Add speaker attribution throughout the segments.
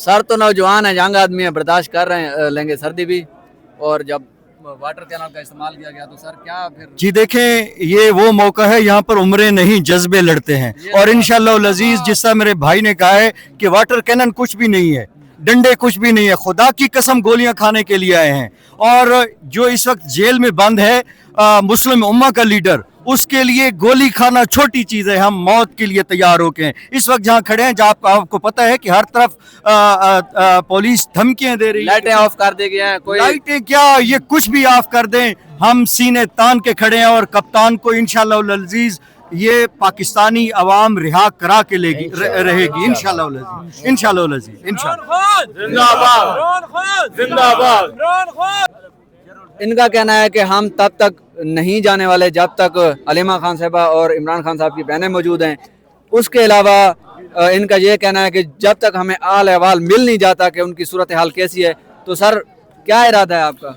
Speaker 1: Sir तो नौजवान है, यंग आदमी है, बर्दाश्त कर रहे हैं, लेंगे सर्दी भी। और जब वाटर कैनल का इस्तेमाल किया गया तो सर क्या फिर?
Speaker 2: जी देखें, ये वो मौका है, यहाँ पर उम्रें नहीं जज्बे लड़ते हैं। और इंशाअल्लाह अज़ीज़, जिस तरह मेरे भाई ने कहा है कि वाटर कैनन कुछ भी नहीं है, डंडे कुछ भी नहीं है, खुदा की कसम गोलियां खाने के लिए आए हैं। और जो इस वक्त जेल में बंद है मुस्लिम उम्मा का लीडर, उसके लिए गोली खाना छोटी चीज़ है। हम मौत के लिए तैयार होके हैं इस वक्त जहाँ खड़े हैं, जहाँ आपको पता है कि हर तरफ पुलिस धमकियां दे रही है।
Speaker 1: लाइटें ऑफ कर दी गई हैं, कोई
Speaker 2: लाइटें क्या, ये कुछ भी ऑफ कर दें, हम सीने तान के खड़े हैं। और कप्तान को इंशाअल्लाह अज़ीज़ ये पाकिस्तानी अवाम रिहा करा के लेगी रहेगी इंशाअल्लाह अज़ीज़, इंशाअल्लाह अज़ीज़, इंशाअल्लाह।
Speaker 3: जिंदाबाद जिंदाबाद।
Speaker 1: इनका कहना है कि हम तब तक नहीं जाने वाले जब तक अलीमा खान साहबा और इमरान खान साहब की बहनें मौजूद हैं। उसके अलावा इनका ये कहना है कि जब तक हमें आल अहवाल मिल नहीं जाता कि उनकी सूरत हाल कैसी है। तो सर क्या इरादा है आपका?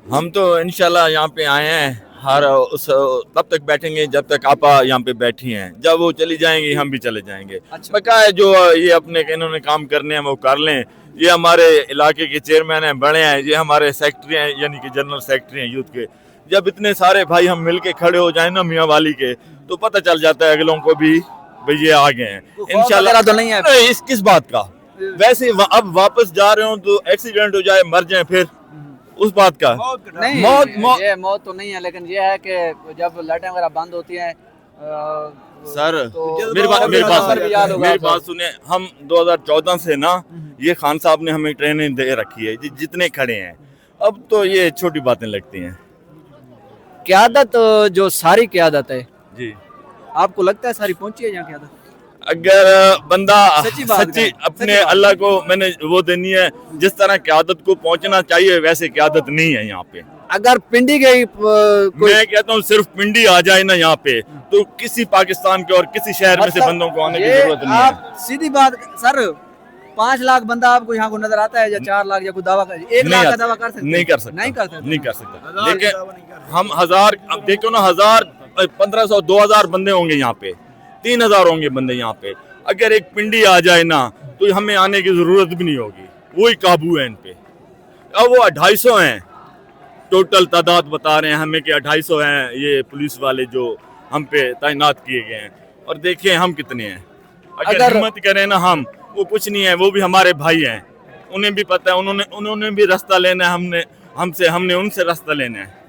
Speaker 3: हम तो इंशाल्लाह यहाँ पे आए हैं, तब तक बैठेंगे जब तक आपा यहाँ पे बैठी हैं। जब वो चली जाएंगी हम भी चले जाएंगे।
Speaker 1: अच्छा।
Speaker 3: क्या है, जो ये अपने इन्होंने काम करने हैं वो कर लें। ये हमारे इलाके के चेयरमैन हैं, बड़े हैं, ये हमारे सेक्रेटरी हैं, यानी कि जनरल सेक्रेटरी हैं यूथ के। जब इतने सारे भाई हम मिल के खड़े हो जाए ना मियाँ वाली के, तो पता चल जाता है अगलों को भी भाई ये आ गए हैं। इंशाल्लाह
Speaker 1: तो नहीं है
Speaker 3: इस किस बात का, वैसे अब वापस जा रहे हो तो एक्सीडेंट हो जाए, मर जाए, फिर उस बात का
Speaker 1: नहीं,
Speaker 3: मौत
Speaker 1: ये मौत तो नहीं है, लेकिन ये है कि जब लाइटें वगैरह बंद होती हैं
Speaker 3: सर
Speaker 1: तो
Speaker 3: मेरी बात सुने। हम 2014 से ना ये खान साहब ने हमें ट्रेनिंग दे रखी है, जितने खड़े हैं। अब तो ये छोटी बातें लगती हैं।
Speaker 1: क़यादत जो सारी क़यादत है,
Speaker 3: जी
Speaker 1: आपको लगता है सारी पहुंची है यहाँ क़यादत?
Speaker 3: अगर बंदा
Speaker 1: सच्ची
Speaker 3: अपने अल्लाह को मैंने वो देनी है, जिस तरह क़यादत को पहुंचना चाहिए वैसे क़यादत नहीं है यहाँ पे।
Speaker 1: अगर पिंडी गई
Speaker 3: मैं कहता हूँ सिर्फ पिंडी आ जाए ना यहाँ पे, तो किसी पाकिस्तान के और किसी शहर में से बंदों को आने की जरूरत नहीं है।
Speaker 1: सीधी बात सर, 5 लाख बंदा आपको यहाँ को नजर आता है या 4 लाख या कोई दावा कर 1 लाख का दावा कर सकते?
Speaker 3: नहीं कर सकता,
Speaker 1: नहीं कर सकते।
Speaker 3: लेकिन हम 1000, अब देखो ना, 1000, 1500, 2000 बंदे होंगे यहाँ पे, 3000 होंगे बंदे यहाँ पे। अगर एक पिंडी आ जाए ना तो हमें आने की जरूरत भी नहीं होगी, वही काबू है इन पे। अब वो 250 हैं टोटल तादाद बता रहे हैं हमें कि 250 हैं ये पुलिस वाले जो हम पे तैनात किए गए हैं। और देखिए हम कितने हैं। अगर हिम्मत करें ना हम, वो कुछ नहीं है, वो भी हमारे भाई हैं, उन्हें भी पता है, उन्होंने भी रास्ता लेना है, हमने उनसे रास्ता लेना है।